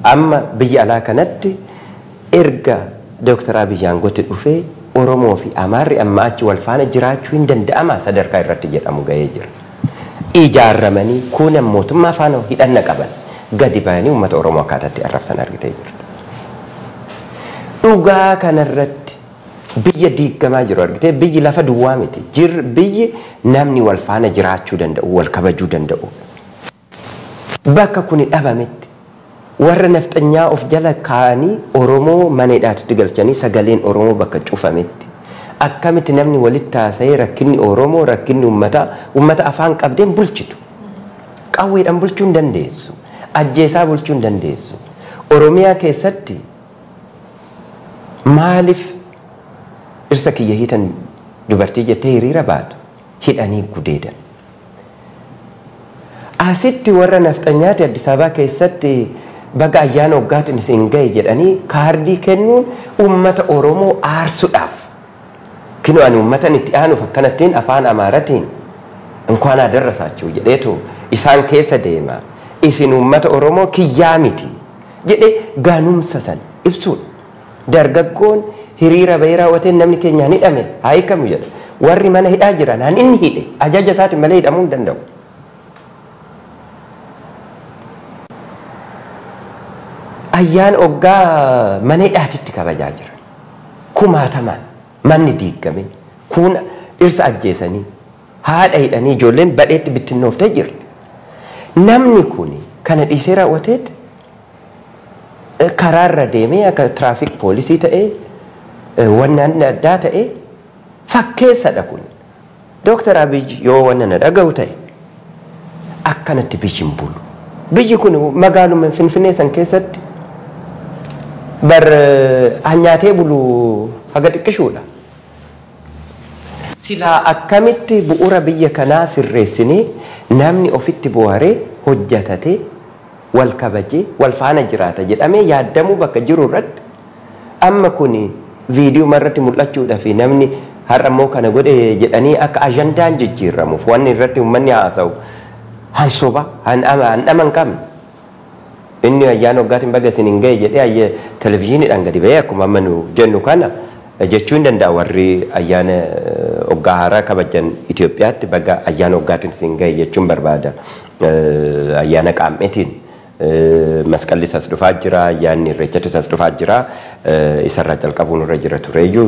Speaker 2: Amma biyya alaa kanatti erga Dooktar Abiyyi aangotti dhufee Oromoo fi Amaarri amma achi wal faana jiraachuu hin danda'ama sadarkaa irratti jedhamu ga'ee jira. Ijaarramanii kunan mootummaa faana hidhanna qaban gadi ba'anii uummata Oromoo akkaataatti arrabsan argitee jirti. Dhugaa kanarratti biyya diigamaa jiru argitee biyyi lafa duwwaa miti biyyi namni wal faana jiraachuu danda'u wal kabajuu danda'u bakka kuni dhabametti warra nafxanyaa of jala kaanii Oromoo maneedhaatti galchanii sagaleen Oromoo bakka cufametti akkamitti namni walitti haasa'ee rakkinni Oromoo rakkinni uummata afaan qabdeen bulchitu qawweedhaan bulchuu hin dandeessu ajjeesaa bulchuu hin dandeessu Oromiyaa keessatti maaliif irsa kiyya hiitan dubartii jettee hiriira baatu hidhanii gudeedan. Asitti warra nafxanyaati Addis Ababaa keessatti baga ayyaana waggaatiin isin gahe jedhanii kaardii kennuun uummata Oromoo aarsuudhaaf. Kinoo ani uummatan itti aanuuf akkanattiin afaan Amaaratiin inkwaan adarrasaachuu jedheetu isaan keessa deema. Isin uummata Oromoo kiyyaa miti jedhee gaanumsa san ibsuudha. Dargaggoon hiriira bahee raawwateen namni keenyaan hidhame haa hiikamu jedha. Warri mana hidhaa jiran haan inni hidhe ajaja isaatiin malee hidhamuu hin danda'u. Ayyaan oggaa mana hidhaatitti kabajaa jira. Kumaatamaan manni diigame kun dhirsa ajjeesanii haadha hidhanii ijoolleen badheetti bittinnooftee jirti. Namni kun kana dhiisee raawwateet karaarra deemee akka tiraafik poolisii ta'ee wannan addaa ta'e fakkeessadha kun. Dooktar Abiyyi yoo wannan dhaga'u ta'e akkanatti biyyi hin bulu. Biyyi kun magaaluma Finfinnee san keessatti bar hanyaatee bulu haga xiqqishuudha. Silaa akkamitti bu'uura biyya kanaa sirreessinee namni ofitti bohaaree hojjetatee wal kabajee wal faana jiraata jedhamee yaadamu bakka jiru irratti amma kuni viidiyoo marratti mul'achuudhaaf namni har'ammoo kana godhe jedhanii akka ajandaan jijjiiramuuf wanni irratti uummanni haasa'u hansoba handhaman qabne inni ayyaana waggaatiin baga isin hin ga'e jedhee televizyiiniidhaan gadi ba'ee akkuma amma nu jennu kana jechuun danda'a warri ayyaana waggaa haaraa kabajan Itoophiyaatti baga ayyaana waggaatiin isin ga'e jechuun barbaada ayyaana qaammeetiin masqalli isaas dhufaa jira ayyaanni irreechatti isaas dhufaa jira isarraa jalqabuun irra jira tureeyyuu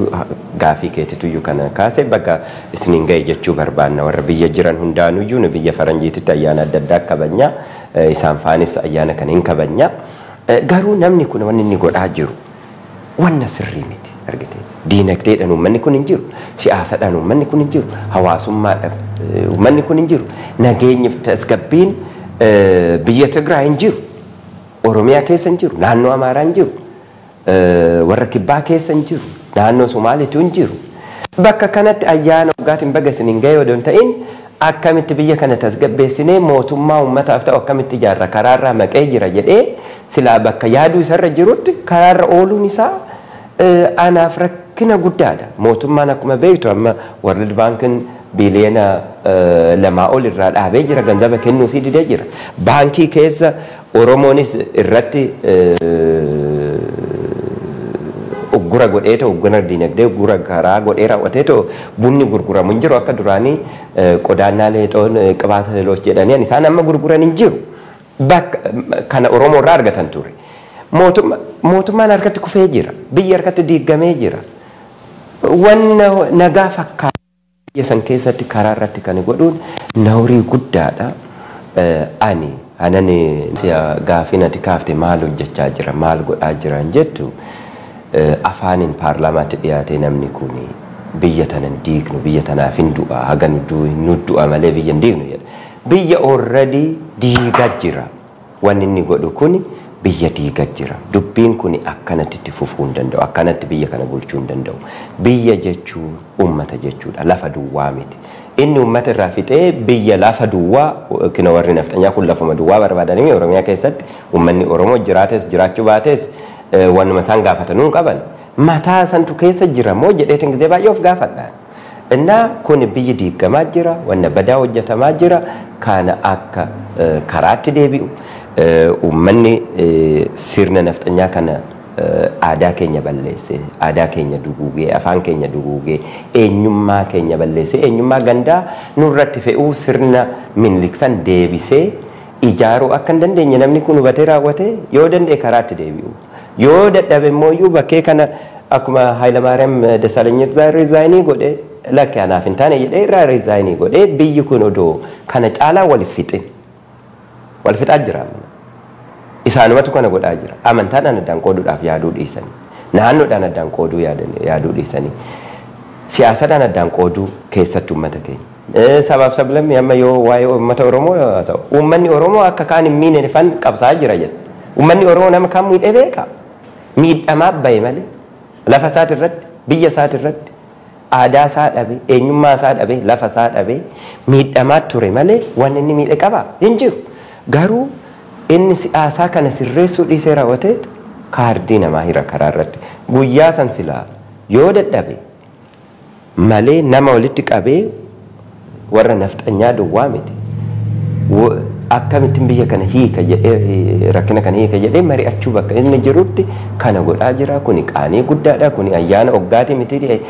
Speaker 2: gaafii keetituyyuu kana kaasee baga isin hin ga'e jechuu barbaanna warra biyya jiran hundaanuyyuu biyya faranjiititti ayyaana adda addaa kabajna isaan faanis ayyaana kana hin kabajna garuu namni kun wanni inni godhaa jiru wanna sirrii miti argite diinagdeedhaan uummanni kun hin jiru siyaasadhaan uummanni kun hin jiru hawaasummaadhaan uummanni kun hin jiru nageenyi tasgabbiin biyya Tigraay hin jiru Oromiyaa keessa hin jiru naannoo Amaaraa hin jiru warra Kibbaa keessa hin jiru naannoo Somaaliitu hin jiru bakka kanatti ayyaana waggaatiin baga isin hin ga'e odoo hin ta'in akkamitti biyya kana tasgabbeessinee mootummaa uummataaf ta'u akkamitti ijaarra karaarraa maqee jira jedhee silaa bakka yaaduu isarra jirutti karaarra ooluun isaa anaaf rakkina guddaadha mootummaan akkuma beektu amma World Bankin biliyoona 2 ol irraa dhaabee jira ganzaba kennuufii didee jira baankii keessa Oromoonis irratti uggura godheeto uggura dinagdee uggura karaa godhee raawwateeto bunni gurguramu hin jiru akka duraanii qodaannaa leexoon qabaata leelooch jedhanii isaan amma gurguran hin jiru bakka kana Oromoo irraa argatan ture mootummaan harkatti kufee jira biyya harkatti diigamee jira wanna nagaa fakkaata biyya san keessatti karaa irratti kan godhuun naurii guddaadha anani gaafii ati kaafte maal hojjechaa jira maal godhaa jiran jettu afaanin paarlaamaatti dhiyaatee namni kun biyya tanan diignu biyya tanaaf hin du'a haga nu du'a malee biyya hin diignu jedha biyya already diigaa jira wanni inni godhu kun biyya diigaa jira dubbiin kun akkanatti itti fufuu hin danda'u akkanatti biyya kana bulchuu hin danda'u biyya jechuun uummata jechuudha lafa duwwaa miti inni uummata irraa fixee biyya lafa duwwaa kina warri naftanyaa kun lafuma duwwaa barbaadanii Oromiyaa keessatti uummanni Oromoo jiraates jiraachuu baates wanuma isaan gaafatanuu qaban mataa santu keessa jira moo jedheetin gizee baay'ee of gaafadhaan innaa kun biyyi diigamaa jira wanna badaa hojjetamaa jira kana akka karaatti deebi'u uummanni sirna naftanyaa kana aadaa keenya balleesse aadaa keenya duguugee afaan keenya duguugee eenyummaa keenya balleesse eenyummaa gandaa nurratti fe'uu sirna minliksan deebisee ijaaruu akka hin dandeenye namni kun hubatee raawwate yoo danda'e karaatti deebi'u yoo dadhabe immoo bakkee kana akkuma Hayilamaariyaam Dassaalenyi irraa riizaayinii godhe lakkee anaaf hin taane jedhee irraa riizaayinii godhe biyyi kun odoo kana caalaa wal fixaa jira isaanumatu kana godhaa jira amantaadhaan addaan qooduudhaaf yaaduu dhiisanii naannoodhaan addaan qooduu yaaduu dhiisanii siyaasadhaan addaan qooduu keessatti uummata keenya sabaaf sablammii amma yoo waa'ee uummata Oromoo ta'u uummanni Oromoo akka kaan hin miine fan qabsaa jira jedha uummanni Oromoo nama kaan miidhee beeka miidhamaa bahe malee lafa isaati irratti biyya isaati irratti aadaa isaa dhabe eenyummaa isaa dhabe lafa isaa dhabe miidhamaa ture malee waan inni miidhe qaba hin jiru garuu inni siyaasaa kana sirreessuu dhiisee raawwateetu kaardii namaa hira karaa irratti guyyaa san silaa yoo dadhabe malee nama walitti qabee warra nafxanyaa duwwaa miti akkamittiin biyya kana hiika jedhee rakkina kana hiika jedhee mari'achuu bakka inni jirutti kana godhaa jira kuni qaanii guddaadha kuni ayyaana waggaati miti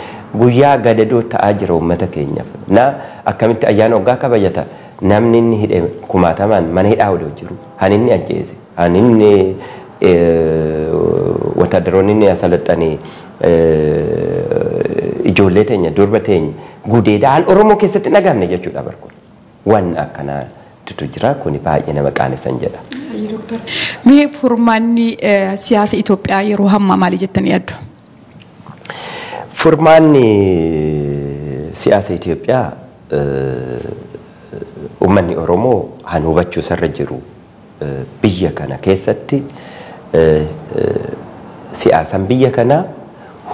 Speaker 2: guyyaa gadadoo ta'aa jira uummata keenyaaf na akkamitti ayyaana waggaa kabajata namni inni hidhe kumaatamaan mana hidhaa odoo jiru haninni ajjeese haninni wataadaroonni inni asalaxanii ijoollee teenya durba teenya gudeedhaan Oromoo keessatti dhagamne jechuudha barkun waan akkanaa jira kuni baay'ee nama qaanisan jedha.
Speaker 1: Mee furmaanni siyaasa Itoophiyaa yeroo hammaa maali jettanii yaaddu?
Speaker 2: Furmaanni siyaasa Itoophiyaa uummanni Oromoo han hubachuu sarra jiru biyya kana keessatti siyaasan biyya kana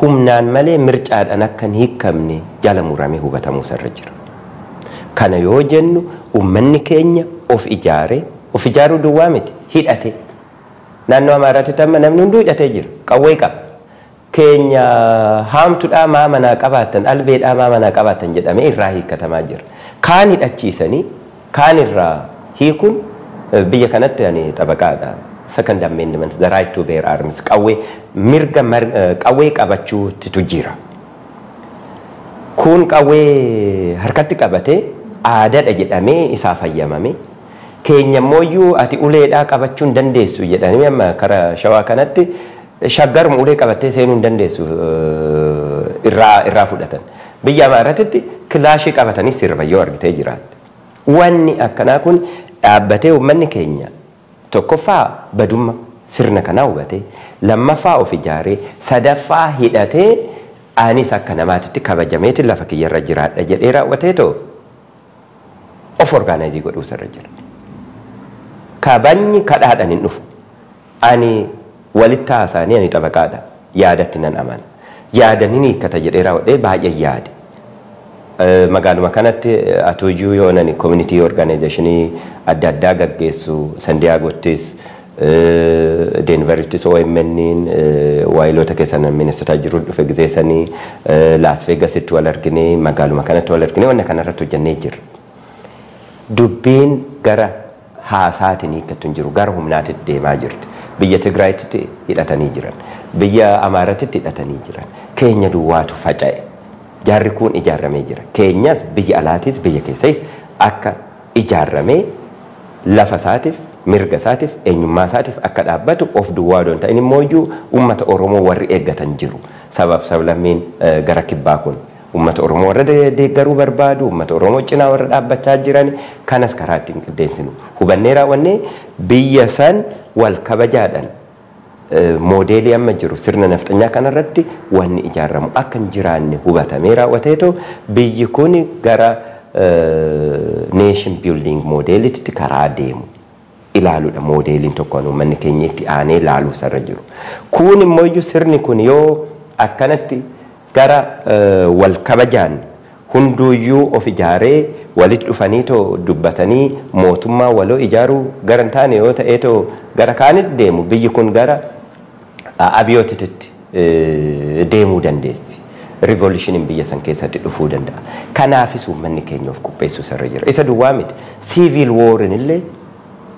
Speaker 2: humnaan malee mircaadhaan akka hin hiikamne jala muramee hubatamuu sarra jira. Kana yoo jennu ummanni keenya of ijaaruu duwwaa miti hidhate naannoo Amaaraatti tamma namni hunduu hidhatee jira qawwee qaba keenya haamtuudhaa maa manaa qabaatan albeedhaa maa manaa qabaatan jedhamee irraa hiikkatamaa jira kaan hidhachiisanii kaan irraa hiikuun biyya kanatti ani xabaqaadha second amendment the right to bear arms qawwee mirga qawwee qabachuutu jira kun qawwee harkatti qabatee aadaadha jedhamee isaa fayyamame keenya mooyyuu ati uleedhaa qabachuun dandeessu jedhanii amma kara shawaa kanatti shaggaruma ulee qabattee seenuu dandeessu irraa fudhatan biyya Amaaraatti kilaashii qabatanii sirba yoo argitee jiraatte wanni akkanaa kun dhaabbatee uummanni keenya tokkoffaa badumma sirna kanaa hubatee lammaffaa of ijaaree sadaffaa hidhatee anis akka namaatitti kabajameeti lafa kiyyarra jiraadha jedhee raawwatee too of orgaanaayizii godhuu sarra jira kabajni kadhaadhaan hin dhufu ani walitti haasaanii ani xabaqaadha yaadatti nan amana yaadanii hiikkata jedhee raawwadhee baay'ee yaade magaaluma kanatti atuujuu yoo nani community organizationii adda addaa gaggeessu Sandiyaagottis Denverittis OMN'n waayilota keessan ministeera jiru dhufe gizeessanii Las Vegasitti wal arginee magaaluma kanatti wal arginee wanna kanarratti hojjannee jirra dubbiin gara haasaatiin hiikkatu hin jiru gara humnaatitti deemaa jirti biyya Tigraayitti hidhatanii jiran biyya Amaaraatti hidhatanii jiran keenya duwwaatu faca'e jaarri kun ijaaramee jira keenyas biyya alaatis biyya keessas akka ijaaramee lafa isaatiif mirga isaatiif eenyummaa isaatiif akka dhaabbatu of duwwaa doon ta'in immooyyuu uummata Oromoo warri eeggatan jiru sablammiin gara kibbaa kun uummata Oromoo warra deeggaruu barbaadu uummata Oromoo cinaa warra dhaabbachaa jiran kanas karaa ittiin qindeessinu hubannee raawwannee biyya san wal kabajaadhaan moodeelii amma jiru sirna nafxanyaa kanarratti wanni ijaaramu akka hin jiraanne hubatamee raawwateetoo biyyi kun gara nation building moodeelitti karaa deemu ilaaluudha moodeeliin tokkoon uummanni keenya itti aanee ilaaluu sarra jiru kun immoo sirni kun yoo akkanatti gara wal kabajaan hunduuyyuu of ijaaree walitti dhufanii too dubbatanii mootummaa waloo ijaaruu gara hin taane yoo ta'eetoo gara kaanitti deemu biyyi kun gara abiyootitti deemuu dandeessi revolutionin biyya san keessatti dhufuu danda'a kanaafis uummanni keenya of qopheessuu sarra jira isa duwwaa miti civil war'in illee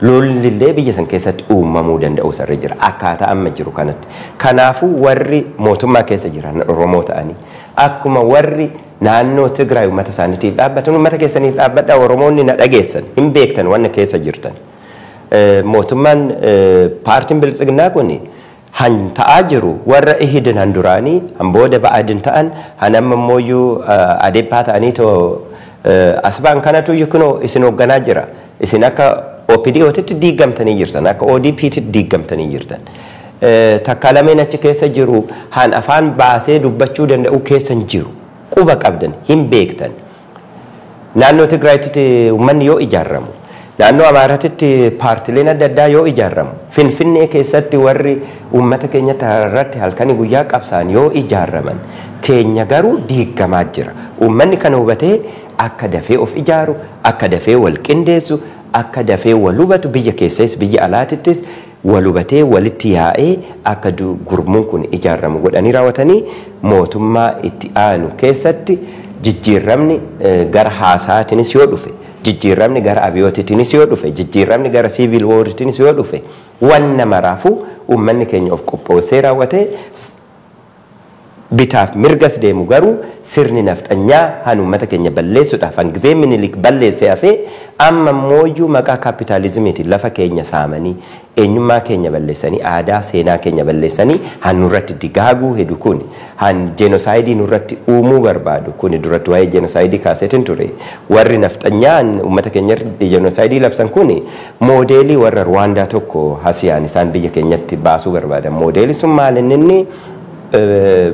Speaker 2: lolli illee biyya san keessatti uumamuu danda'u sarra jira akkaataa amma jiru kanatti kanaafuu warri mootummaa keessa jiran Oromoo ta'anii akkuma warri naannoo Tigraay uummata isaaniitiif dhaabbatan uummata keessaniif dhaabbadhaa Oromoonni na dhageessan hin beektan wanna keessa jirtan mootummaan paartiin biltsignaa kun han ta'aa jiru warra ihidin han duraanii han booda ba'adin ta'an han amma mooyyuu adeeppaa ta'anii too asbaan kanatu yookiin isin hoogganaa jira isin akka OPDOtitti diigamtanii jirtan akka ODPtitti diigamtanii jirtan takka lameen achi keessa jiru han afaan baasee dubbachuu danda'u keessa jiru quba qabdan hin beektan naannoo Tigraayitti uummanni yoo ijaaramu naannoo Amaaraatti paartileen adda addaa yoo ijaaramu Finfinnee keessatti warri uummata keenya irratti halkanii guyyaa qabsaan yoo ijaaraman keenya garuu diigamaa jira uummanni kana hubatee akka dafee of ijaaru akka dafee wal qindeessu akka dafee wal hubatu biyya keessas biyya alaatittis wal hubatee walitti yaa'ee akka gurmuun kun ijaaramu godhanii raawwatanii mootummaa itti aanu keessatti jijjiiramni gara haasaatiinis yoo dhufe jijjiiramni gara abiyootiinis yoo dhufe jijjiiramni gara civil war'tiinis yoo dhufe wanna maraafu uummanni keenya of qopheessee raawwatee bitaaf mirgas deemu garuu sirni nafxanyaa han uummata keenya balleessuudhaaf hangizee minilik balleessee hafee amma mooyyuu maqaa kaapitaalizimiitiin lafa keenya saamanii eenyummaa keenya balleessanii aadaa seenaa keenya balleessanii han nurratti digaaguu hedu kun han jenosaayidii nurratti uumuu barbaadu kun duratti waa'ee jenosaayidii kaaseetiin ture warri nafxanyaan uummata keenya jenosaayidii labsan kun moodeelii warra Rwaandaa tokko hasiyaan isaan biyya keenyatti baasuu barbaadan moodeelii sun maalinni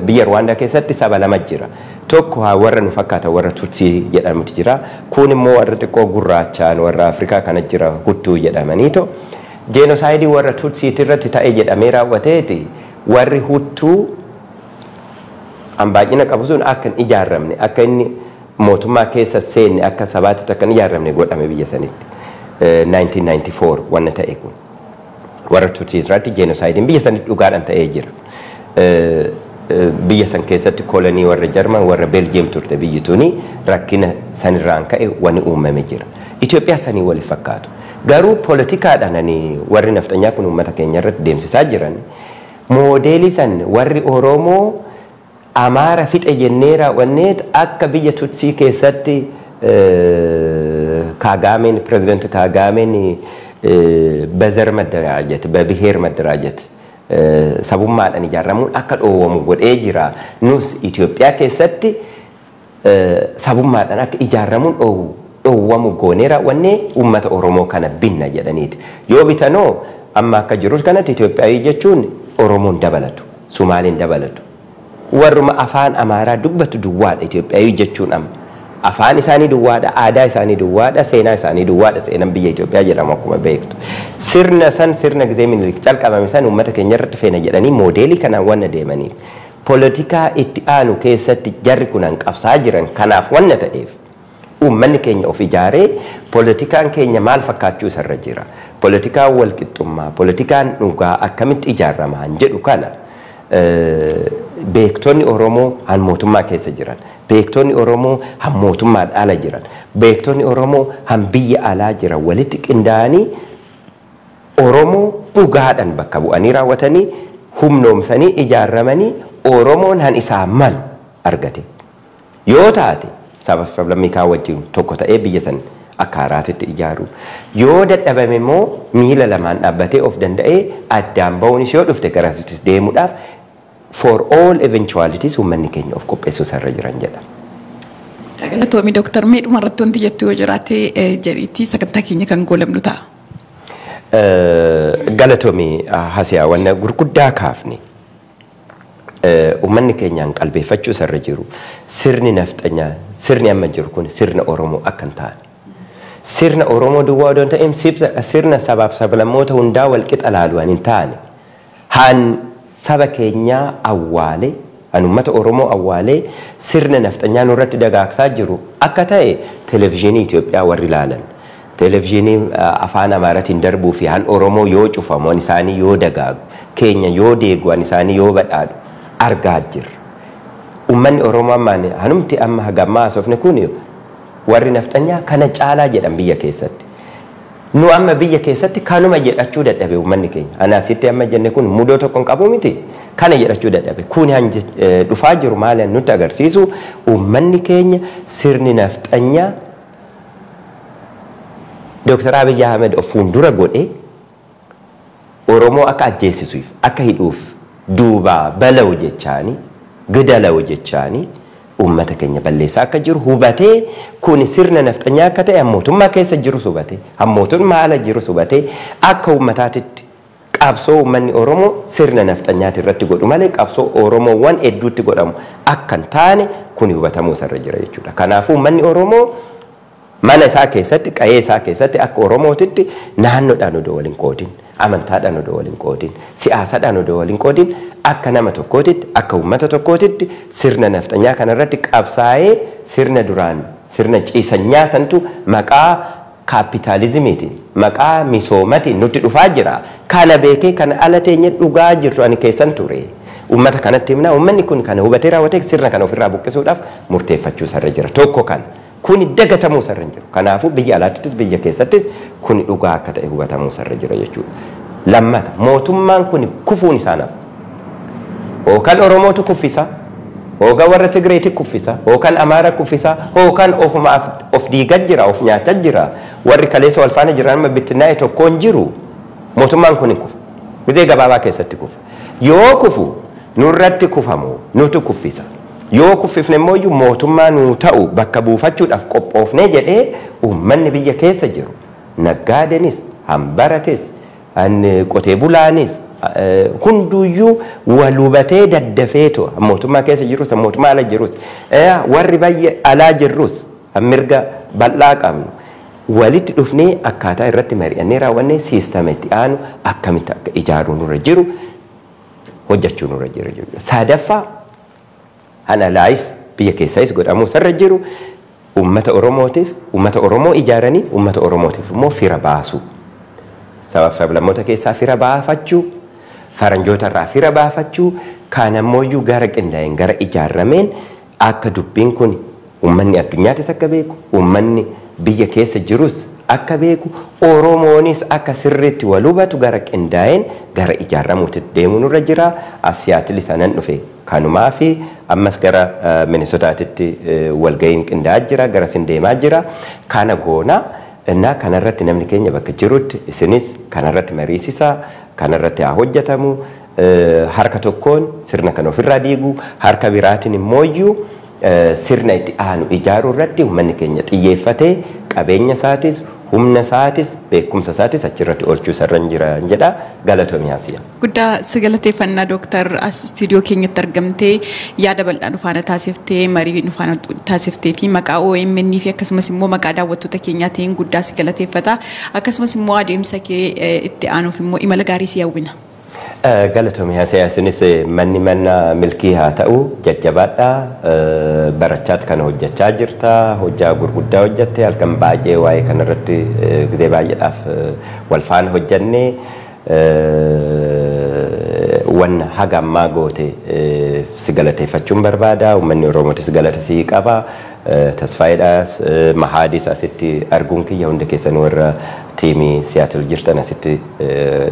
Speaker 2: biyya Rwaandaa keessatti saba lama jira tokko warra nu fakkaata warra Tutsi jedhamutu jira kun immoo warra xiqqoo gurraachaan warra Afrikaa kana jira Hutuu jedhamaniito jenosaayidii warra Tutsi irratti ta'e jedhamee raawwateeti warri Hutuu ambaajina qabu sun akka hin ijaaramne akka inni mootummaa keessa seenne akka sabaatti takkan ijaaramne godhame biyya sanitti 1994 wanna ta'e kun warra Tutsi irratti genocidein biyya sanitti dhugaadhaan ta'ee jira. Biyya san keessatti kolonii warra Jarman warra Belgium turte biyyi tuni rakkina sanirraan ka'e wani uumame jira. Itoophiyaa sanii wal fakkaatu. Garuu poolitikaadhaan warri naftanyaa kun uummata keenya irratti deemsisaa jiran moodeelii san warri Oromoo Amaara fixe jennee raawwanneet akka biyya Tutsii keessatti Kaagaameen pirezidaanti Kaagaameen በዘር መደራጀት በብሔር መደራጀት sabummaadhaan ijaaramuun akka dhoowwamu godhee jira. Nus Itoophiyaa keessatti sabummaadhaan akka ijaaramuun dhoowwamu goonee raawwannee uummata Oromoo kana binna jedhaniiti. Yoo bitanoo amma akka jiru kanatti Itoophiyaa jechuun Oromoon dabalatu, Sumaaliin dabalatu. Warruma afaan Amaaraa dubbatu duwwaadha Itoophiyaa jechuun amma. Afaan isaanii duwwaadha, aadaa isaanii duwwaadha, seenaa isaanii duwwaadha, seenaan biyya Itoophiyaa jedhamu akkuma beektu. Sirna gizee Minilik calqabame san uummata keenya irratti feena jedhanii moodeelii kanaan wanna deemaniif. Poolitikaa itti aanu keessatti jarri kunan qabsaa jiran kanaaf wanna ta'eef uummanni keenya of ijaaree poolitikaan keenya maal fakkaachuu isarra jira. Poolitikaan walqixxummaa, poolitikaan dhugaa akkamitti ijaaramaan jedhu kana beektonni Oromoo han mootummaa keessa jiran, beektonni Oromoo han mootummaa ala jiran, beektonni Oromoo han biyya alaa jiran walitti qindaa'anii Oromoo dhugaadhaan bakka bu'anii raawwatanii humnoomsanii ijaaramanii Oromoon han isaan malu argate. Yoo taate sablammii kaa wajjin tokko ta'ee biyya san akka haaraatitti ijaaru. Yoo dadhabame immoo miila lamaan dhaabbatee of danda'ee addaan ba'uunis yoo dhufte garasitti deemuudhaaf for all eventualities uummanni keenya of qopheessuu sarara jiran jedha.
Speaker 1: Galatoomi Dooktar Miidhuma irratti wanti jettu yoo jiraate jedhiitii sagantaa keenya kan goolabnu ta'a.
Speaker 2: Galatoomi hasiyaa wanna gurguddaa kaafne uummanni keenyaan qalbeeffachuu sarara jiru sirni nafxanyaa sirni amma jiru kun sirna Oromoo akka hin taane. Sirna Oromoo duwwaa odoo hin ta'in sirna sabaaf sablammoota hundaa walqixa laaluun hin taane. Han saba keenyaa awwaalee an uummata Oromoo awwaalee sirna nafxanyaa nurratti dagaagsaa jiru akka ta'e televezyiinii Itoophiyaa warri ilaalan. Televezyiinii afaan Amaaraatiin darbuu fi han Oromoo yoo cufamu an isaanii yoo dagaagu keenya yoo deegu an isaanii yoo badhaadhu argaa jirra. Uummanni Oromoo ammaan hanumti amma hagammaa haasofne kun warri nafxanyaa kana caalaa jedhan biyya keessatti. Nu amma biyya keessatti kanuma jedhachuu dadhabe uummanni keenya. Anaasitti amma jenne kun mudoo tokko hin qabu miti. Kana jedhachuu dadhabe. Kun dhufaa jiru maaliin nutti agarsiisu uummanni keenya sirni nafxanyaa Dr. Abiy Ahmed of fuuldura godhee Oromoo akka ajjeesisuuf akka hidhuuf duubaa bala'u jechaanii gidala'u jechaanii ummata keenya balleessaa akka jiru hubatee kun sirna nafxanyaa akka ta'e mootummaa keessa jiru hubatee mootummaa ala jiru hubatee akka ummataatitti qabsoo uummanni Oromoo sirna nafxanyaati irratti godhu malee qabsoo Oromoowwan hedduutti godhamu akka hin taane kun hubatamuu sarra jira jechuudha. Kanaafuu uummanni Oromoo mana isaa keessatti qa'ee isaa keessatti akka Oromootitti naannoodhaan odoo waliin qoodin amantaadhaan odoo waliin qoodin siyaasaadhaan odoo waliin qoodin akka nama tokkootitti akka uummata tokkootitti sirna nafxanyaa kanarratti qabsaa'ee sirna duraan sirna ciisanyaa santu maqaa kaapitaalizimiitiin maqaa misoomatiin nutti dhufaa jira. Kana beekee kana ala teenye dhugaa jirtu ani keessan ture. Uummata kanatti himna uummanni kun kana hubatee raawwatee sirna kana ofirraa buqqisuudhaaf murteeffachuu sarra jira. Tokko kana kun dagatamuu sarra hin jiru. Kanaafuu biyya alaattis biyya keessattis kun dhugaa akka ta'e hubatamuu sarra jira jechuudha. Lammata mootummaan kun kufuun isaanaaf hookan Oromootu kuffisa, hookan warra Tigreeti kuffisa, hookan Amaara kuffisa, hookan of diigaa jira, of nyaataa jira. Warri kaleessa wal faana jiran amma bittinnaa'e tokkoon jiru mootummaan kun hin kufu. Gizee gabaabaa keessatti kufa. Yoo kufu nurratti kufamu nutu kuffisa. Yoo kuffifne immoo mootummaa nuu ta'u bakka buufachuudhaaf qophoofnee jedhee uummanni biyya keessa jiru naggaadenis hambaratis qotee bulaanis hunduyyuu wal hubatee daddafeetu mootummaa keessa jirus mootummaa ala jirus warri biyya alaa jirus mirga bal'aa qabnu walitti dhufnee akkaataa irratti mari'annee raawwannee siistametti aanu akkamitti akka ijaaruu nurra jiru hojjechuu nurra jira jechuudha. Sadaffaa analyze biyya keessaayis godhamuu sarra jiru ummata Oromoo ijaaranii ummata Oromootiif immoo fira baasu. Sabab lammoota keessaa fira baafachuu, faranjoota irraa fira baafachuu, kaan ammoo gara qindaa'een gara ijaarrameen akka dubbiin kun ummanni addunyaattis akka beeku, ummanni biyya keessa jirus akka beeku, Oromoonis akka sirriitti wal hubatu gara qindaa'een gara ijaarramuutti deemuu nurra jira. Asiyaatili sanan dhufe kanumaa fi ammas gara Minnesotaatti walga'iin qindaa'aa jira, gara sin deemaa jira. Kana goona እና kanarratti namni keenya bakka jirutti isinis kanarratti mariisisaa, kanarratti haa hojjetamu. Harka tokkoon sirna kan ofirraa diigu, harka biraatiin immoo sirna itti aanu ijaaruu irratti uummanni keenya xiyyeeffatee qabeenya isaatis, humna isaatis, beekumsa isaatis achirratti oolchuu sarran jira jedha. Galatoomii haasiya.
Speaker 1: Guddaa si galateeffannaa Dooktar as istiidiyoo keenyatti argamtee yaada bal'aa nufaana taasiftee marii nufaana taasiftee fi maqaa OMN fi akkasumas immoo maqaa daawwattoota keenyaatiin guddaa si galateeffata. Akkasumas immoo adeemsa kee itti aanuuf immoo imala gaarii si hawwina.
Speaker 2: Galatoomii haasiya isinis manni mana milkii haa ta'u jajjabaadha. Barachaatti kana hojjechaa jirta. Hojjaa gurguddaa hojjette halkan baay'ee waa'ee kanarratti gizee baay'eedhaaf wal faana hojjannee wanna haga ammaa goote si galateeffachuun barbaada. Uummanni Oromootis galata si qaba. Tasfaayiidhaas Mahaadis asitti arguun kiyya hunda keessan warra tiimii Siyaatil jirtan asitti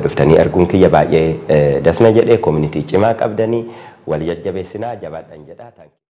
Speaker 2: dhuftanii arguun kiyya baay'ee dasna jedhee koominitii cimaa qabdanii wal jajjabeessinaa jabaadhaan jedhaa.